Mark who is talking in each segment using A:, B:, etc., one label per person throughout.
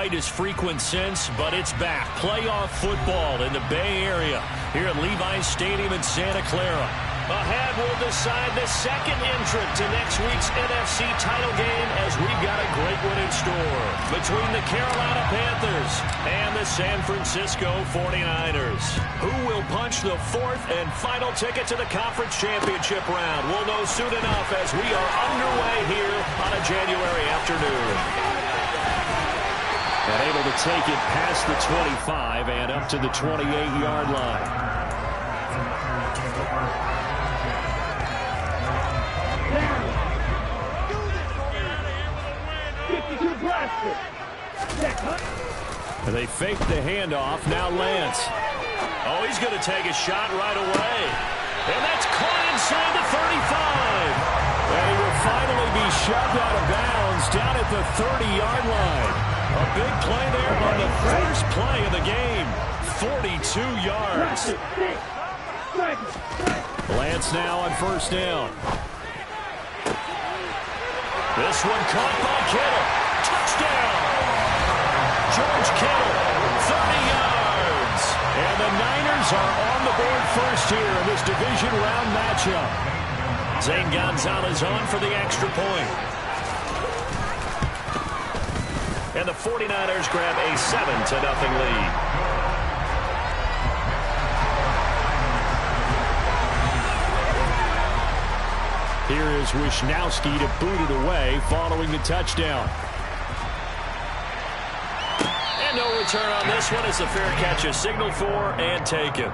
A: quite as frequent since, but it's back. Playoff football in the Bay Area here at Levi's Stadium in Santa Clara. Ahead, we'll decide the second entrant to next week's NFC title game as we've got a great one in store between the Carolina Panthers and the San Francisco 49ers. Who will punch the fourth and final ticket to the conference championship round? We'll know soon enough as we are underway here on a January afternoon. And able to take it past the 25 and up to the 28-yard line. They fake the handoff. Now Lance. Oh, he's going to take a shot right away. And that's caught inside the 35. And he will finally be shoved out of bounds down at the 30-yard line. A big play there on the first play of the game. 42 yards. Lance now on first down. This one caught by Kittle. Touchdown. George Kittle, 30 yards. And the Niners are on the board first here in this division round matchup. Zane Gonzalez on for the extra point. And the 49ers grab a 7-0 lead. Here is Wishnowski to boot it away following the touchdown. And no return on this one as the fair catch is signaled for and taken.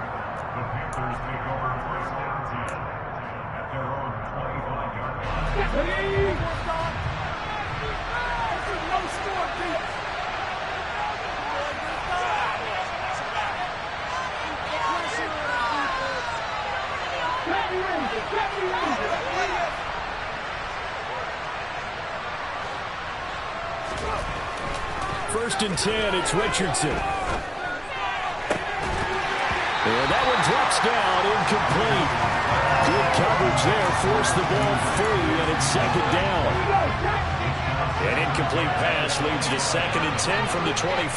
A: First and 10, it's Richardson. And that one drops down, incomplete. Good coverage there, forced the ball free, and it's second down. An incomplete pass leads to second and 10 from the 25.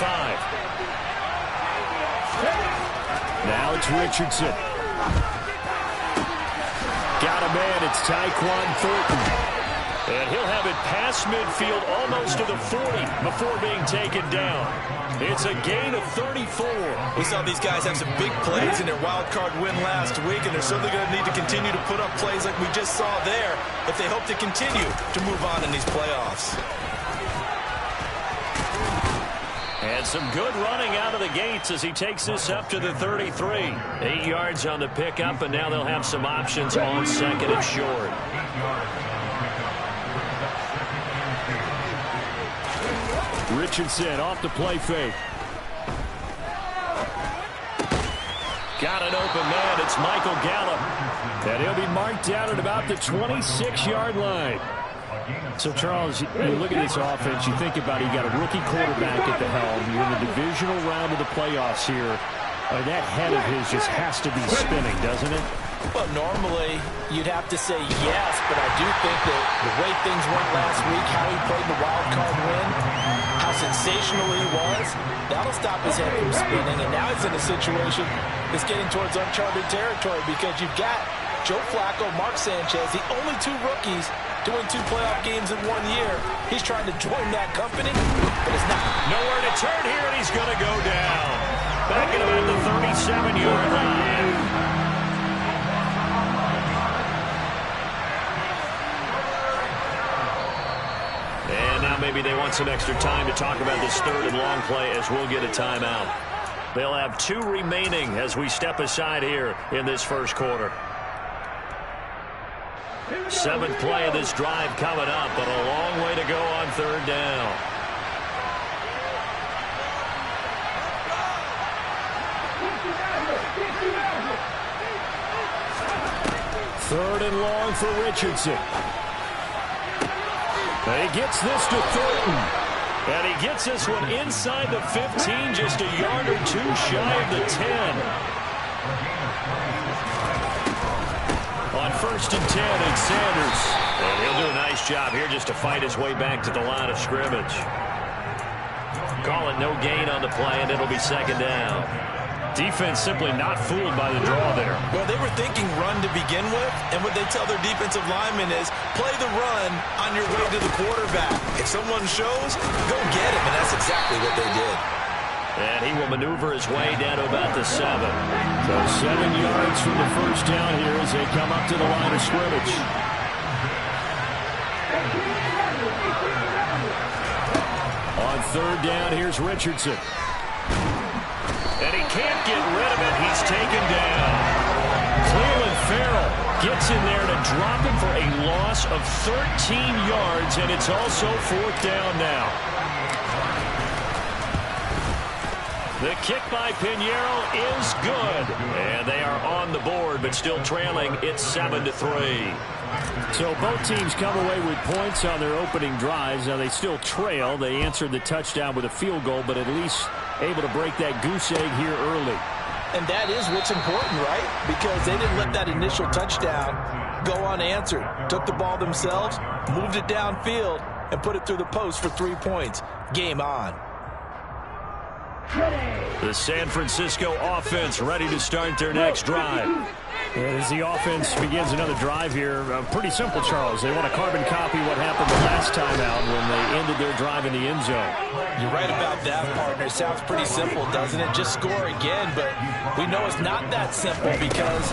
A: Now it's Richardson. Got a man, it's Tyquan Thornton. And he'll have it past midfield almost to the 40 before being taken down. It's a gain of 34.
B: We saw these guys have some big plays in their wild card win last week, and they're certainly going to need to continue to put up plays like we just saw there if they hope to continue to move on in these playoffs.
A: And some good running out of the gates as he takes this up to the 33. 8 yards on the pickup, and now they'll have some options on second and short. Richardson off the play fake. Got an open man. It's Michael Gallup. And he'll be marked down at about the 26-yard line. So, Charles, you look at this offense, you think about it, you got a rookie quarterback at the helm. You're in the divisional round of the playoffs here. That head of his just has to be spinning, doesn't it?
C: Well, normally you'd have to say yes, but I do think that the way things went last week, how he played the wild card win, how sensational he was, that'll stop his head from spinning. And now he's in a situation that's getting towards uncharted territory because you've got Joe Flacco, Mark Sanchez, the only two rookies doing 2 playoff games in 1 year. He's trying to join that company, but it's not.
A: Nowhere to turn here, and he's going to go down. Back at about the 37-yard line. And now maybe they want some extra time to talk about this third and long play as we'll get a timeout. They'll have 2 remaining as we step aside here in this first quarter. 7th play of this drive coming up, but a long way to go on third down. Third and long for Richardson. And he gets this to Thornton. And he gets this one inside the 15, just a yard or 2 shy of the 10. On first and 10, it's Sanders. And he'll do a nice job here just to fight his way back to the line of scrimmage. call it no gain on the play, and it'll be second down. Defense simply not fooled by the draw there.
B: Well, they were thinking run to begin with, and what they tell their defensive linemen is play the run on your way to the quarterback. If someone shows, go get him, and that's exactly what they did.
A: And he will maneuver his way down to about the 7. So 7 yards from the first down here as they come up to the line of scrimmage. On third down, here's Richardson. And he can't get rid of it. He's taken down. Cleveland Farrell gets in there to drop him for a loss of 13 yards, and it's also fourth down now. The kick by Pinheiro is good. And they are on the board, but still trailing. It's 7-3. So both teams come away with points on their opening drives. Now they still trail. They answered the touchdown with a field goal, but at least able to break that goose egg here early.
C: And that is what's important, right? Because they didn't let that initial touchdown go unanswered. Took the ball themselves, moved it downfield, and put it through the post for 3 points. Game on.
A: The San Francisco offense ready to start their next drive. As the offense begins another drive here, pretty simple, Charles. They want to carbon copy what happened the last time out when they ended their drive in the end zone.
C: You're right about that, partner. Sounds pretty simple, doesn't it? Just score again, but we know it's not that simple because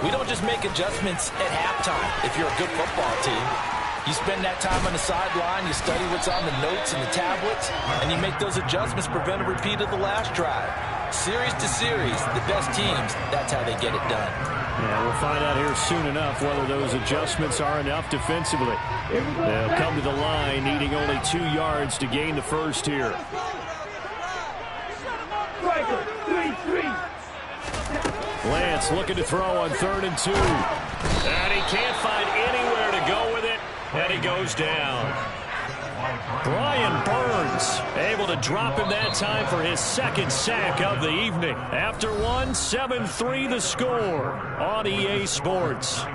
C: we don't just make adjustments at halftime if you're a good football team. You spend that time on the sideline, you study what's on the notes and the tablets, and you make those adjustments, prevent a repeat of the last drive. Series to series, the best teams, that's how they get it done.
A: Yeah, we'll find out here soon enough whether those adjustments are enough defensively. They'll come to the line needing only 2 yards to gain the first here. Lance looking to throw on 3rd and 2. And he can't find anywhere to go with it. And he goes down. Brian Burns able to drop him that time for his second sack of the evening. After one, 7-3 the score on EA Sports.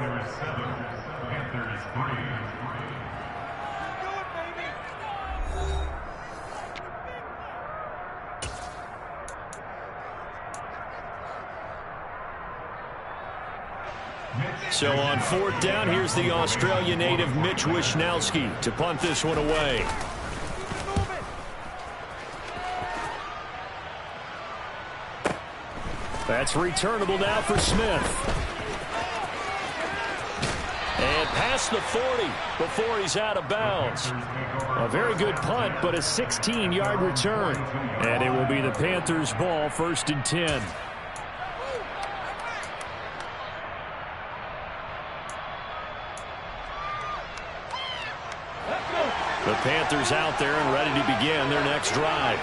A: So on 4th down, here's the Australia native Mitch Wishnowsky to punt this one away. That's returnable now for Smith. And past the 40 before he's out of bounds. A very good punt, but a 16-yard return. And it will be the Panthers' ball, 1st and 10. The Panthers out there and ready to begin their next drive.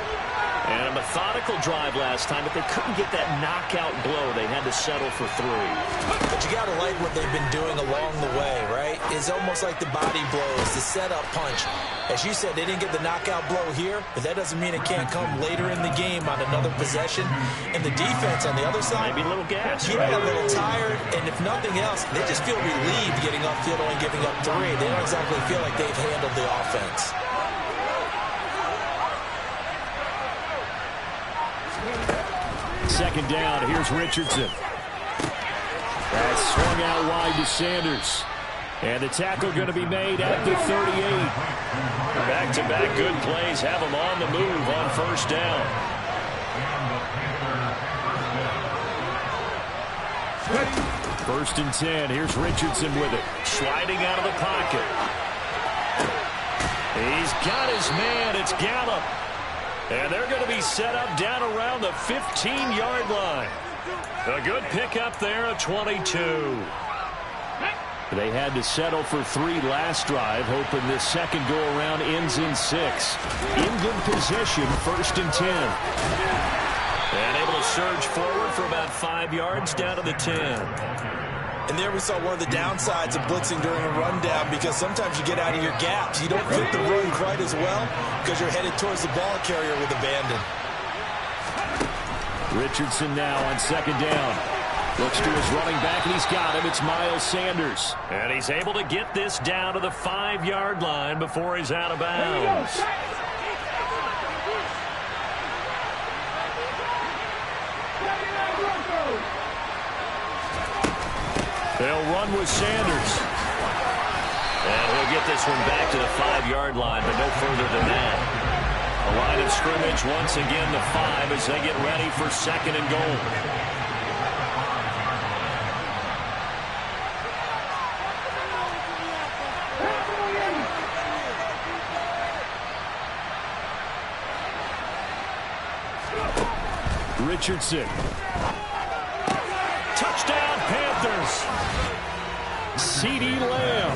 A: And a methodical drive last time, but they couldn't get that knockout blow. They had to settle for 3.
B: But you got to like what they've been doing along the way, right? It's almost like the body blows, the setup punch. As you said, they didn't get the knockout blow here, but that doesn't mean it can't come later in the game on another possession. And the defense on the other side,
A: maybe a little gas,
B: yeah, right? A little tired, and if nothing else, they just feel relieved getting upfield and giving up 3. They don't exactly feel like they've handled the offense.
A: Second down, here's Richardson. That's swung out wide to Sanders. And the tackle going to be made at the 38. Back-to-back good plays have them on the move on 1st down. First and 10, here's Richardson with it. Sliding out of the pocket. He's got his man, it's Gallup. And they're going to be set up down around the 15-yard line. A good pickup there at 22. They had to settle for 3 last drive, hoping this second go-around ends in 6. In good position, 1st and 10. And able to surge forward for about 5 yards down to the 10.
B: And there we saw one of the downsides of blitzing during a rundown, because sometimes you get out of your gaps. You don't fit the run quite as well because you're headed towards the ball carrier with abandon.
A: Richardson now on 2nd down. Looks to his running back, and he's got him. It's Miles Sanders. And he's able to get this down to the 5-yard line before he's out of bounds. They'll run with Sanders. And he'll get this one back to the 5-yard line, but no further than that. A line of scrimmage once again the 5 as they get ready for 2nd and goal. Richardson. Touchdown, Panthers. CeeDee Lamb,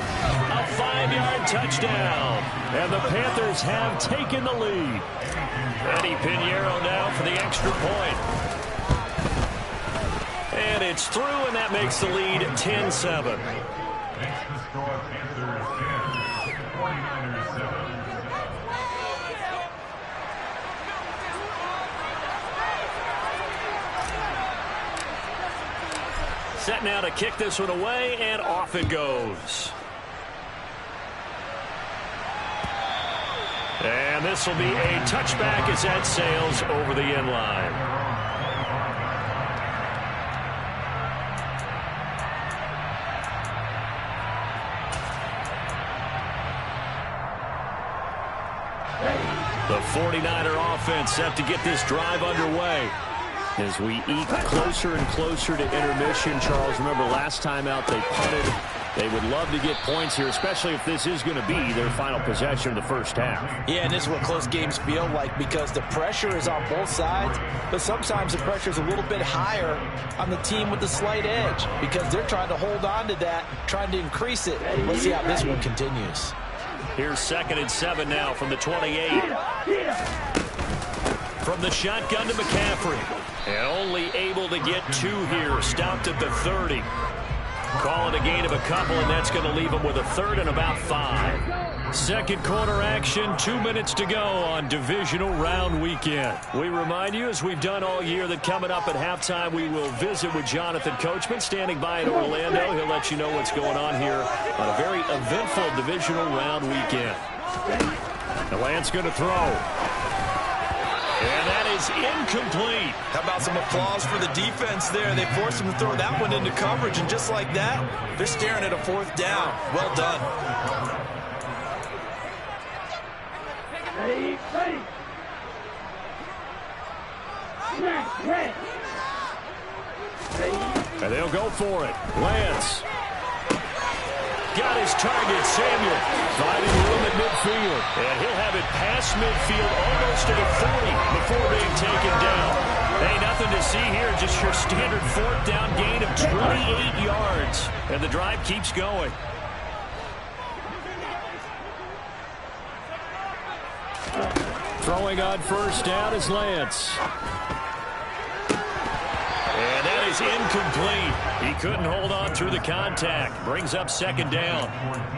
A: a 5-yard touchdown. And the Panthers have taken the lead. Eddie Pinheiro now for the extra point. And it's through, and that makes the lead 10-7. Set now to kick this one away, and off it goes. And this will be a touchback as that sails over the end line. The 49er offense set to get this drive underway. As we eke closer and closer to intermission, Charles, remember last time out they punted. They would love to get points here, especially if this is going to be their final possession of the first half.
C: Yeah, and this is what close games feel like because the pressure is on both sides, but sometimes the pressure is a little bit higher on the team with the slight edge because they're trying to hold on to that, trying to increase it. Let's see how this one continues.
A: Here's 2nd and 7 now from the 28. From the shotgun to McCaffrey. And only able to get 2 here. Stopped at the 30. Call it a gain of a couple, and that's going to leave them with a 3rd and about 5. Second quarter action, 2 minutes to go on divisional round weekend. We remind you, as we've done all year, that coming up at halftime, we will visit with Jonathan Coachman, standing by in Orlando. He'll let you know what's going on here on a very eventful divisional round weekend. The Lance going to throw. And that is incomplete.
B: How about some applause for the defense there? They forced him to throw that one into coverage, and just like that, they're staring at a 4th down. Well done.
A: And they'll go for it. Lance. Got his target, Samuel. Finding room at midfield. And he'll have it past midfield, almost to the 40 before being taken down. Hey, nothing to see here. Just your standard 4th down gain of 28 yards. And the drive keeps going. Throwing on 1st down is Lance. And that is incomplete. He couldn't hold on through the contact. Brings up 2nd down.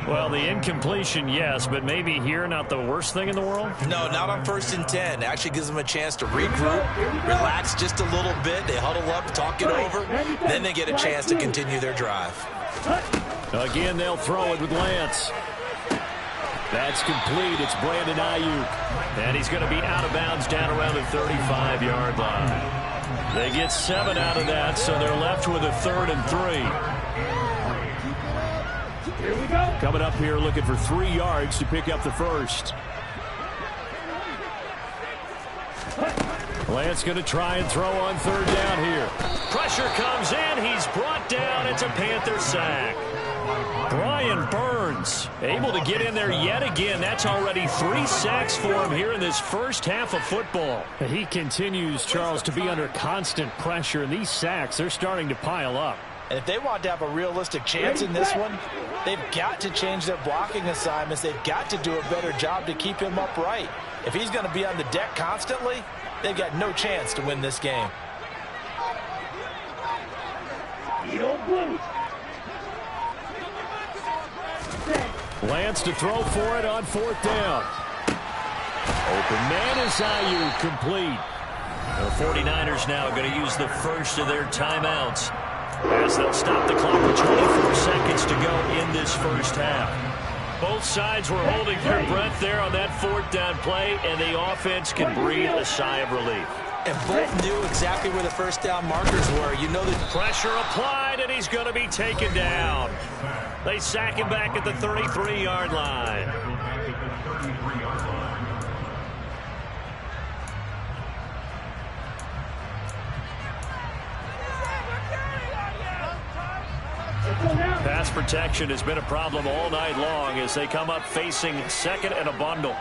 A: Well, the incompletion, yes, but maybe here not the worst thing in the world?
B: No, not on 1st and 10. Actually gives them a chance to regroup, relax just a little bit. They huddle up, talk it over. Then they get a chance to continue their drive.
A: Again, they'll throw it with Lance. That's complete. It's Brandon Ayuk. And he's going to be out of bounds down around the 35-yard line. They get 7 out of that, so they're left with a 3rd and 3. Here we go. Coming up here looking for 3 yards to pick up the 1st. Lance going to try and throw on 3rd down here. Pressure comes in. He's brought down. It's a Panther sack. Brian Burns able to get in there yet again. That's already 3 sacks for him here in this first half of football. He continues, Charles, to be under constant pressure, and these sacks, they're starting to pile up.
C: And if they want to have a realistic chance in this one, they've got to change their blocking assignments. They've got to do a better job to keep him upright. If he's going to be on the deck constantly, they've got no chance to win this game.
A: Lance to throw for it on 4th down. Open man is Ayuk, complete. The 49ers now going to use the first of their timeouts as they'll stop the clock with 24 seconds to go in this first half. Both sides were holding their breath there on that 4th down play, and the offense can breathe a sigh of relief.
B: and both knew exactly where the first down markers were. You know that
A: pressure applied, and he's going to be taken down. They sack him back at the 33-yard line. Pass protection has been a problem all night long as they come up facing second and a bundle.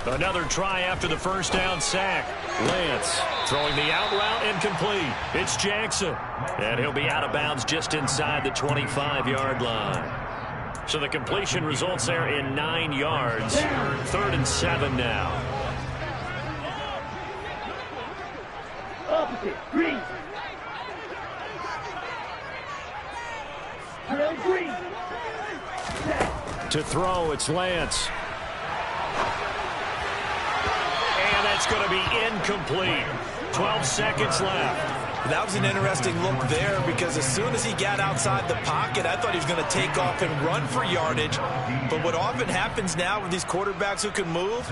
A: Another try after the first down sack. Lance throwing the out route incomplete. It's Jackson. And he'll be out of bounds just inside the 25-yard line. So the completion results there in 9 yards. 3rd and 7 now.
D: Opposite, green. Green.
A: To throw, it's Lance. And that's going to be incomplete. 12 seconds left.
B: That was an interesting look there because as soon as he got outside the pocket, I thought he was going to take off and run for yardage. But what often happens now with these quarterbacks who can move,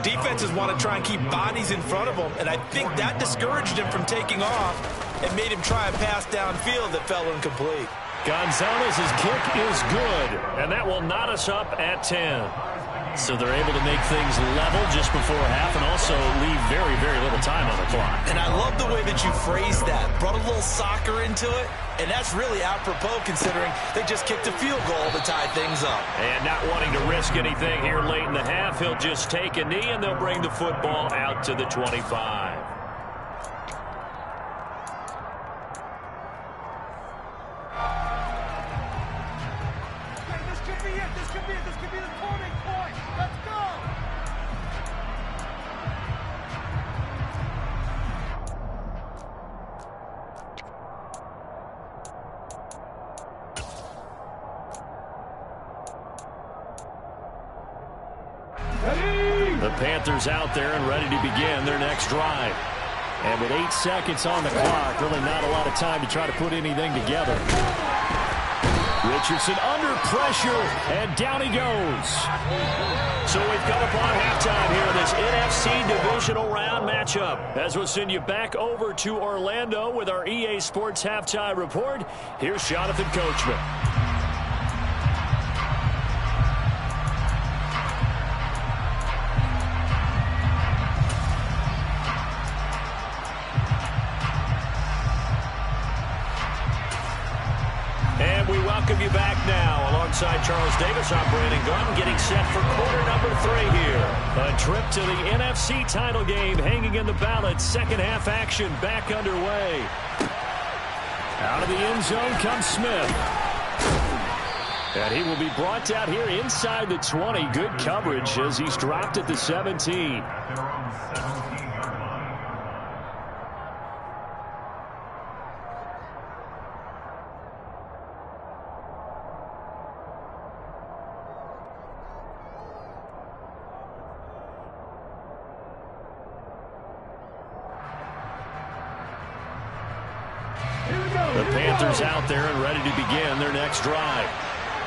B: defenses want to try and keep bodies in front of them. And I think that discouraged him from taking off and made him try a pass downfield that fell incomplete.
A: Gonzalez's kick is good, and that will knot us up at 10. So they're able to make things level just before half and also leave very, very little time on the clock.
B: And I love the way that you phrased that. Brought a little soccer into it, and that's really apropos considering they just kicked a field goal to tie things up.
A: And not wanting to risk anything here late in the half, he'll just take a knee, and they'll bring the football out to the 25. The Panthers out there and ready to begin their next drive. And with 8 seconds on the clock, really not a lot of time to try to put anything together. Richardson under pressure, and down he goes. So we've come upon halftime here in this NFC Divisional Round matchup. As we'll send you back over to Orlando with our EA Sports Halftime Report, here's Jonathan Coachman. Welcome you back now. Alongside Charles Davis, I'm Brandon Gunn, getting set for quarter number 3 here. A trip to the NFC title game hanging in the balance. Second half action back underway. Out of the end zone comes Smith. And he will be brought down here inside the 20. Good coverage as he's dropped at the 17. The Panthers out there and ready to begin their next drive.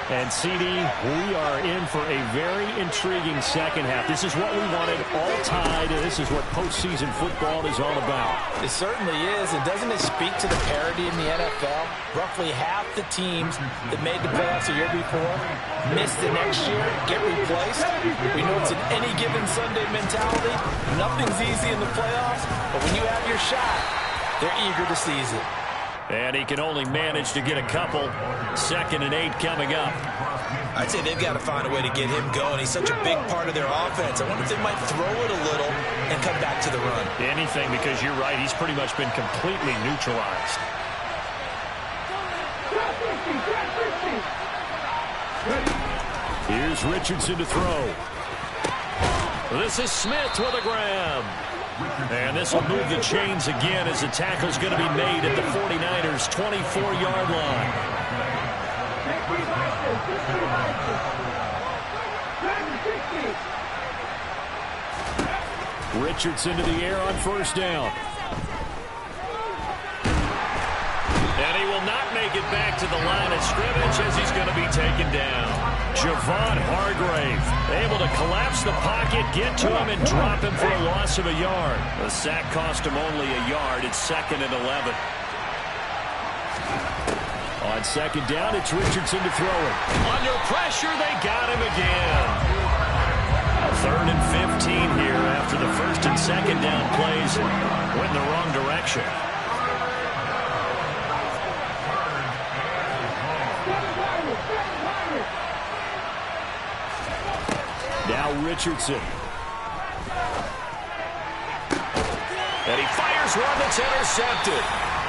A: And, CD, we are in for a very intriguing second half. This is what we wanted, all tied, and this is what postseason football is all about.
C: It certainly is, and doesn't it speak to the parity in the NFL? Roughly half the teams that made the playoffs the year before miss the next year, get replaced. We know it's an any given Sunday mentality. Nothing's easy in the playoffs, but when you have your shot, they're eager to seize it.
A: And he can only manage to get a couple. 2nd and 8 coming up.
B: I'd say they've got to find a way to get him going. He's such a big part of their offense. I wonder if they might throw it a little and come back to the run.
A: Anything, because you're right. He's pretty much been completely neutralized. Here's Richardson to throw. This is Smith with a grab. And this will move the chains again as the tackle's going to be made at the 49ers' 24-yard line. Richardson to the air on first down. And he will not make it back to the line of scrimmage as he's going to be taken down. Javon Hargrave able to collapse the pocket, get to him, and drop him for a loss of a yard. The sack cost him only a yard. It's 2nd and 11. On 2nd down, it's Richardson to throw it. Under pressure, they got him again. 3rd and 15 here after the 1st and 2nd down plays went in the wrong direction. Now Richardson. And he fires one that's intercepted.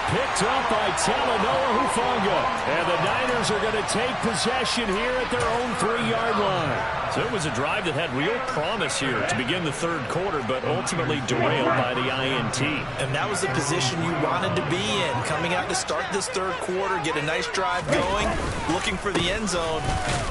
A: Picked up by Talanoa Hufanga. And the Niners are going to take possession here at their own 3-yard line. So it was a drive that had real promise here to begin the 3rd quarter, but ultimately derailed by the INT.
B: And that was the position you wanted to be in. Coming out to start this 3rd quarter, get a nice drive going, looking for the end zone.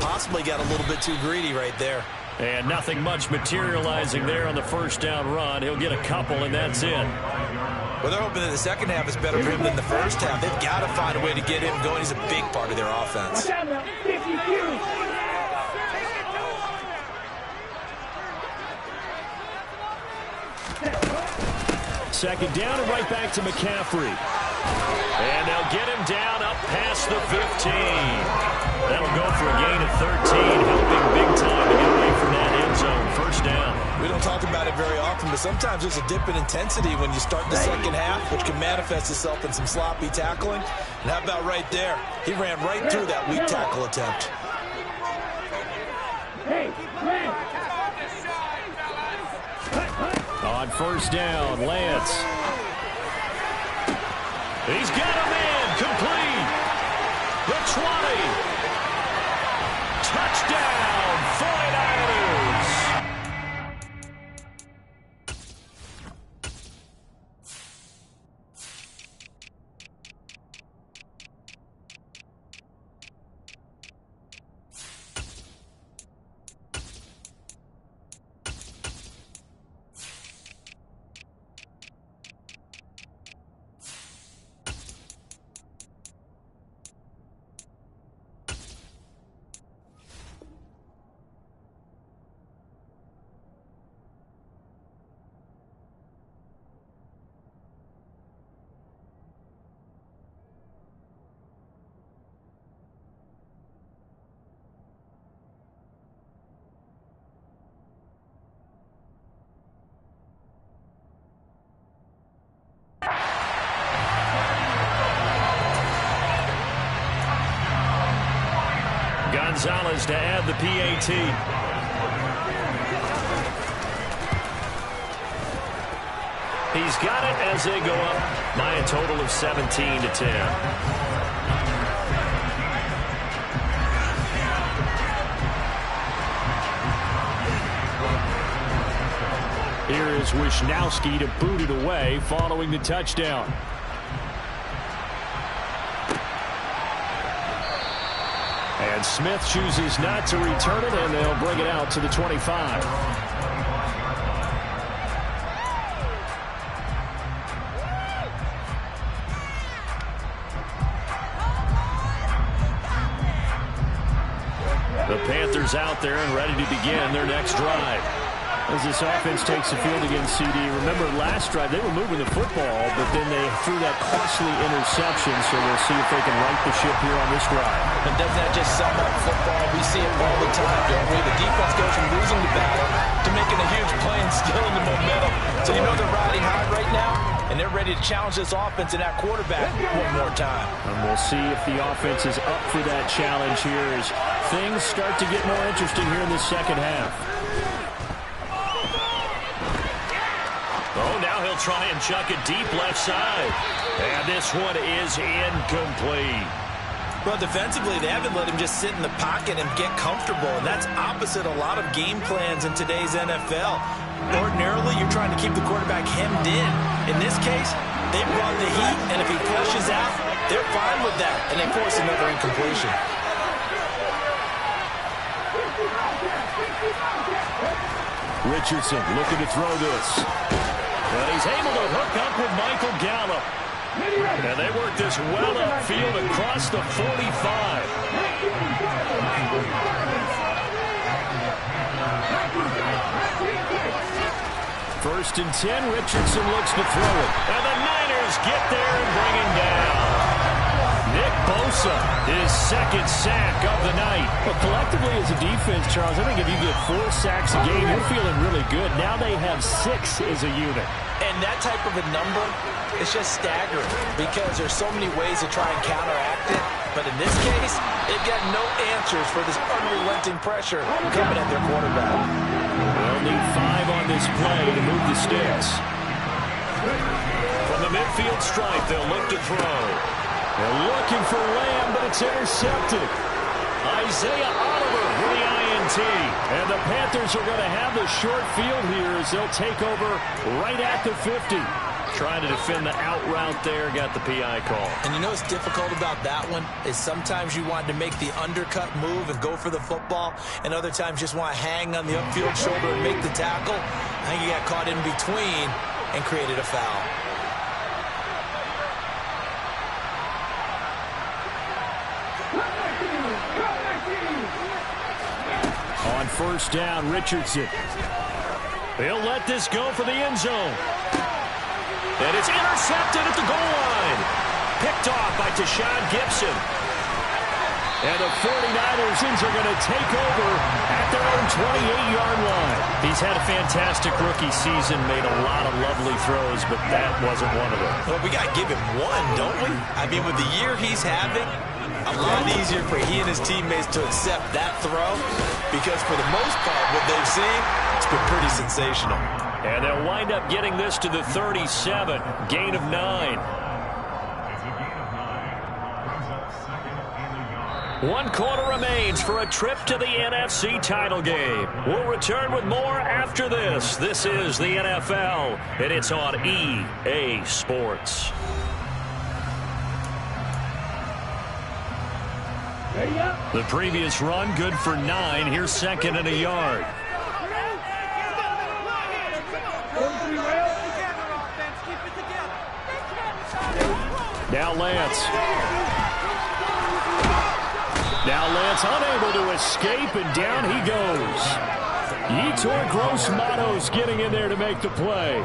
B: Possibly got a little bit too greedy right there.
A: And nothing much materializing there on the 1st down run. He'll get a couple, and that's it.
B: Well, they're hoping that the 2nd half is better for him than the 1st half. They've got to find a way to get him going. He's a big part of their offense.
A: 2nd down and right back to McCaffrey. And they'll get him down up past the 15. That'll go for a gain of 13, helping big time to get away from that end zone. 1st down.
B: We don't talk about it very often, but sometimes there's a dip in intensity when you start the 2nd half, which can manifest itself in some sloppy tackling. And how about right there? He ran right through that weak tackle attempt.
A: On 1st down, Lance. He's got a man complete. The 20. Touchdown, 49ers. Gonzalez to add the PAT. He's got it as they go up by a total of 17-10. Here is Wisnowski to boot it away following the touchdown. And Smith chooses not to return it, and they'll bring it out to the 25. The Panthers out there and ready to begin their next drive. As this offense takes the field against CD. Remember, last drive, they were moving the football, but then they threw that costly interception, so we'll see if they can right the ship here on this drive.
B: And doesn't that just sum up football? We see it all the time, don't we? The defense goes from losing the battle to making a huge play and stealing the momentum. So you know they're riding high right now, and they're ready to challenge this offense and that quarterback one more time.
A: And we'll see if the offense is up for that challenge here as things start to get more interesting here in the 2nd half. Oh, now he'll try and chuck it deep left side. And this one is incomplete.
B: Well, defensively, they haven't let him just sit in the pocket and get comfortable, and that's opposite a lot of game plans in today's NFL. Ordinarily, you're trying to keep the quarterback hemmed in. In this case, they brought the heat, and if he flushes out, they're fine with that, and they force another incompletion.
A: Richardson looking to throw this. But he's able to hook up with Michael Gallup. And they work this well upfield across the 45. First and 10, Richardson looks to throw it. And the Niners get there and bring him down. Nick Bosa, his second sack of the night.
D: Well, collectively as a defense, Charles, I think if you get 4 sacks a game, you're feeling really good. Now they have 6 as a unit.
C: And that type of a number is just staggering because there's so many ways to try and counteract it. But in this case, they've got no answers for this unrelenting pressure coming at their quarterback.
A: They'll need 5 on this play to move the sticks. From the midfield stripe, they'll look to throw. They're looking for Lamb, but it's intercepted. Isaiah Oliver with the INT. And the Panthers are going to have the short field here as they'll take over right at the 50. Trying to defend the out route there, got the PI call.
B: And you know what's difficult about that one is sometimes you want to make the undercut move and go for the football, and other times just want to hang on the upfield shoulder and make the tackle. I think he got caught in between and created a foul.
A: On first down, Richardson. He'll let this go for the end zone. And it's intercepted at the goal line. Picked off by Tashawn Gibson. And the 49ers are going to take over at their own 28-yard line. He's had a fantastic rookie season, made a lot of lovely throws, but that wasn't one of them.
B: Well, we got to give him one, don't we? I mean, with the year he's having, a lot easier for he and his teammates to accept that throw because for the most part, what they've seen, it's been pretty sensational.
A: And they'll wind up getting this to the 37, gain of 9. 1 quarter remains for a trip to the NFC title game. We'll return with more after this. This is the NFL, and it's on EA Sports. The previous run, good for 9. Here's second and a yard. Now Lance. Unable to escape, and down he goes. Yetur Gross-Matos getting in there to make the play.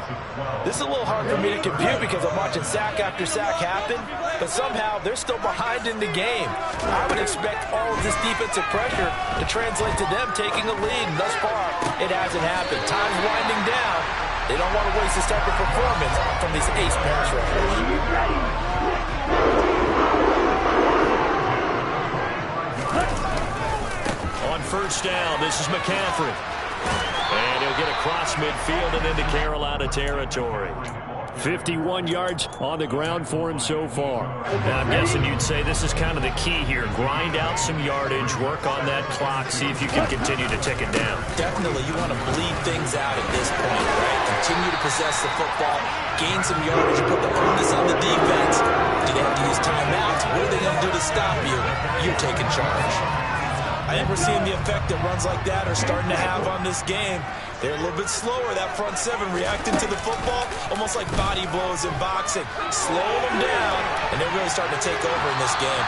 C: This is a little hard for me to compute because I'm watching sack after sack happen, but somehow they're still behind in the game. I would expect all of this defensive pressure to translate to them taking a lead, and thus far, it hasn't happened. Time's winding down. They don't want to waste this type of performance from these ace pass rushers.
A: On first down, this is McCaffrey. And he'll get across midfield and into Carolina territory. 51 yards on the ground for him so far.
E: Now, I'm guessing you'd say this is kind of the key here. Grind out some yardage, work on that clock, see if you can continue to tick it down.
B: Definitely, you want to bleed things out at this point, right? Continue to possess the football, gain some yardage, put the onus on the defense. Do they have to use timeouts? What are they going to do to stop you? You're taking charge. I think we're seeing the effect that runs like that are starting to have on this game. They're a little bit slower, that front seven, reacting to the football, almost like body blows in boxing. Slow them down, and they're really starting to take over in this game.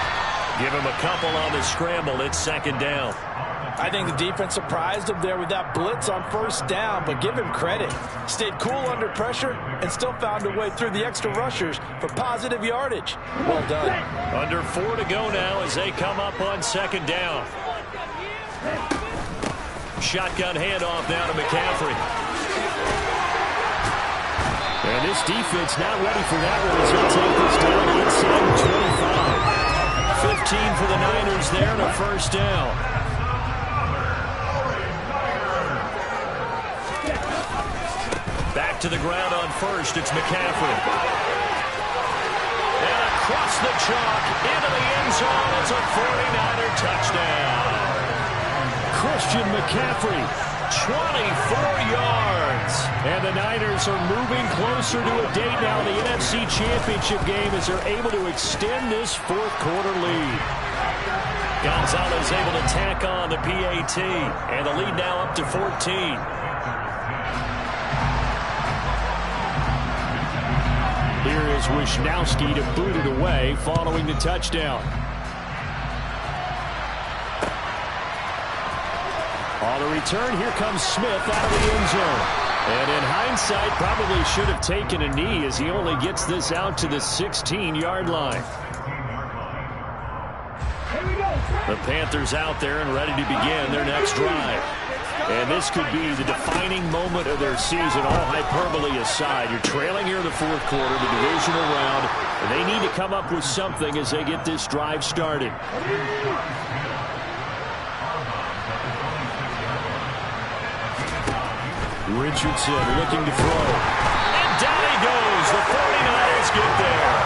A: Give him a couple on the scramble. It's second down.
C: I think the defense surprised him there with that blitz on first down, but give him credit. Stayed cool under pressure and still found a way through the extra rushers for positive yardage. Well done.
A: Under 4 to go now as they come up on second down. Shotgun handoff now to McCaffrey. And this defense not ready for that one as they'll take this down inside the 25. 15 for the Niners there and a first down. Back to the ground on first, it's McCaffrey. And across the chalk into the end zone, it's a 49er touchdown. Christian McCaffrey, 24 yards. And the Niners are moving closer to a date now in the NFC Championship game as they're able to extend this fourth quarter lead. Gonzalez able to tack on the PAT, and the lead now up to 14. Here
D: as Wisnowski to boot it away following the touchdown. On the return, here comes Smith out of the end zone. And in hindsight, probably should have taken a knee as he only gets this out to the 16-yard line. The Panthers out there and ready to begin their next drive. And this could be the defining moment of their season, all hyperbole aside. You're trailing here in the fourth quarter, the divisional round, and they need to come up with something as they get this drive started. Richardson looking to throw. And down he goes. The 49ers get there.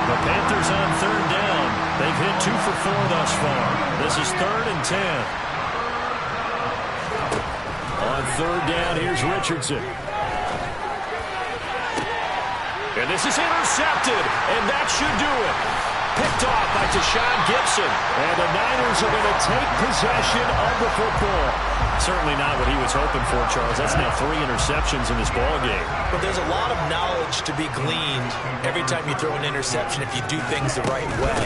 D: The Panthers on third down. They've hit 2 for 4 thus far. This is 3rd and 10. On third down, here's Richardson. And this is intercepted. And that should do it. Picked off by Tashawn Gibson. And the Niners are going to take possession of the football. Certainly not what he was hoping for, Charles. That's now 3 interceptions in this ballgame.
B: But there's a lot of knowledge to be gleaned every time you throw an interception if you do things the right way.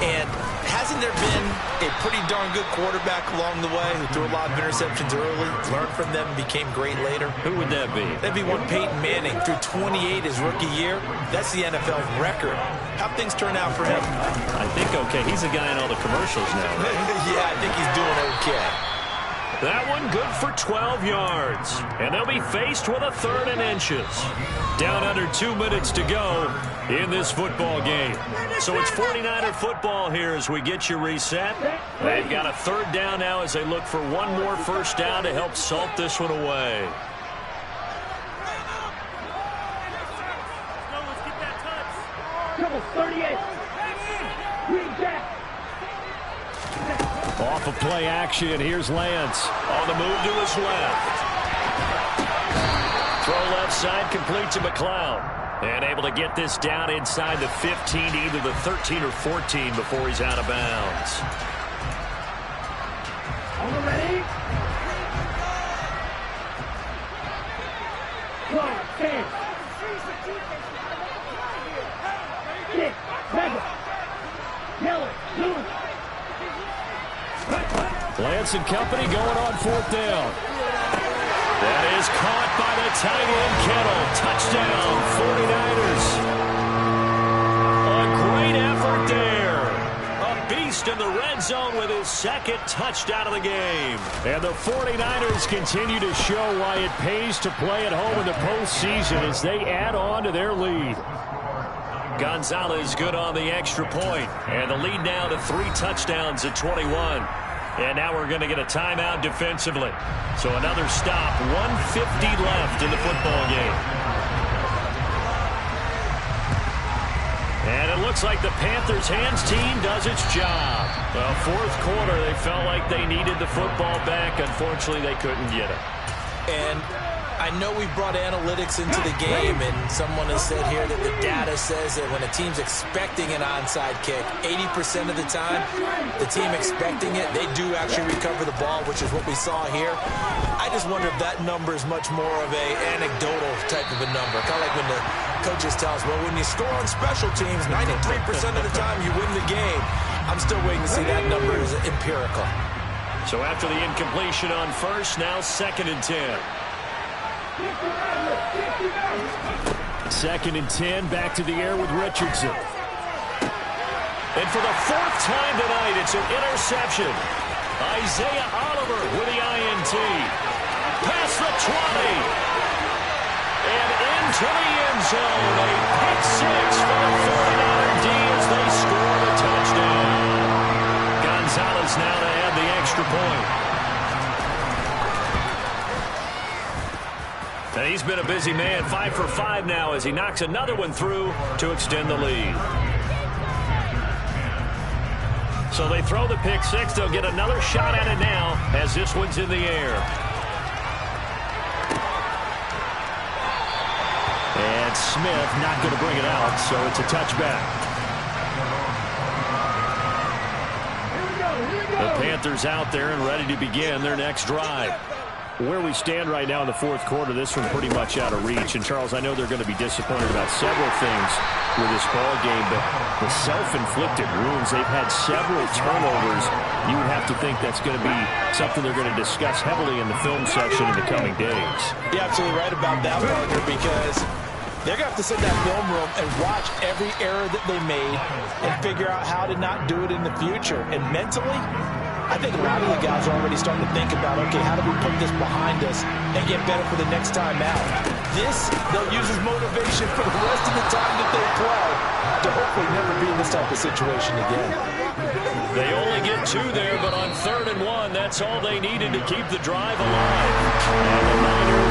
B: And hasn't there been a pretty darn good quarterback along the way who threw a lot of interceptions early, learned from them, and became great later?
D: Who would that be?
B: That'd be one Peyton Manning. Threw 28 his rookie year. That's the NFL record. How'd things turn out for him?
D: I think okay. He's a guy in all the commercials now, right?
B: Yeah, I think he's doing okay.
A: That one good for 12 yards. And they'll be faced with a 3rd and inches. Down under 2 minutes to go in this football game. So it's 49er football here as we get you reset. They've got a 3rd down now as they look for one more first down to help salt this one away.
F: Double 38. Green Jack.
D: Off of play action, here's Lance.
A: On the move to his left. Throw left side, complete to McLeod. And able to get this down inside the 15, either the 13 or 14 before he's out of bounds.
F: Are you ready? Go, 10. 6, 7. Yellow, blue.
D: Lance and company going on 4th down.
A: That is caught by the tight end, Kittle. Touchdown, 49ers. A great effort there. A beast in the red zone with his 2nd touchdown of the game.
D: And the 49ers continue to show why it pays to play at home in the postseason as they add on to their lead.
A: Gonzalez good on the extra point. And the lead now to 3 touchdowns at 21. And now we're going to get a timeout defensively. So another stop, 1:50 left in the football game. And it looks like the Panthers' hands team does its job. Well, 4th quarter, they felt like they needed the football back. Unfortunately, they couldn't get it.
B: And I know we brought analytics into the game, and someone has said here that the data says that when a team's expecting an onside kick, 80% of the time, the team expecting it, they do actually recover the ball, which is what we saw here. I just wonder if that number is much more of a anecdotal type of a number. Kind of like when the coaches tell us, well, when you score on special teams, 93% of the time you win the game. I'm still waiting to see that number as empirical.
A: So after the incompletion on first, now 2nd and 10.
D: 2nd and 10, back to the air with Richardson.
A: And for the 4th time tonight, it's an interception. Isaiah Oliver with the INT. Past the 20. And into the end zone. A pick 6 for the 49er D as they score the touchdown. Gonzalez now to add the extra point. And he's been a busy man, 5 for 5 now as he knocks another one through to extend the lead. So they throw the pick 6. They'll get another shot at it now as this one's in the air.
D: And Smith not going to bring it out, so it's a touchback.
A: The Panthers out there and ready to begin their next drive.
D: Where we stand right now in the fourth quarter, this one pretty much out of reach. And, Charles, I know they're going to be disappointed about several things with this ball game, but the self-inflicted wounds, they've had several turnovers. You would have to think that's going to be something they're going to discuss heavily in the film session in the coming days.
B: You're absolutely right about that, partner, because they're going to have to sit in that film room and watch every error that they made and figure out how to not do it in the future. And mentally, I think a lot of the guys are already starting to think about, okay, how do we put this behind us and get better for the next time out? This, they'll use as motivation for the rest of the time that they play to hopefully never be in this type of situation again.
A: They only get 2 there, but on 3rd and 1, that's all they needed to keep the drive alive. And the Niners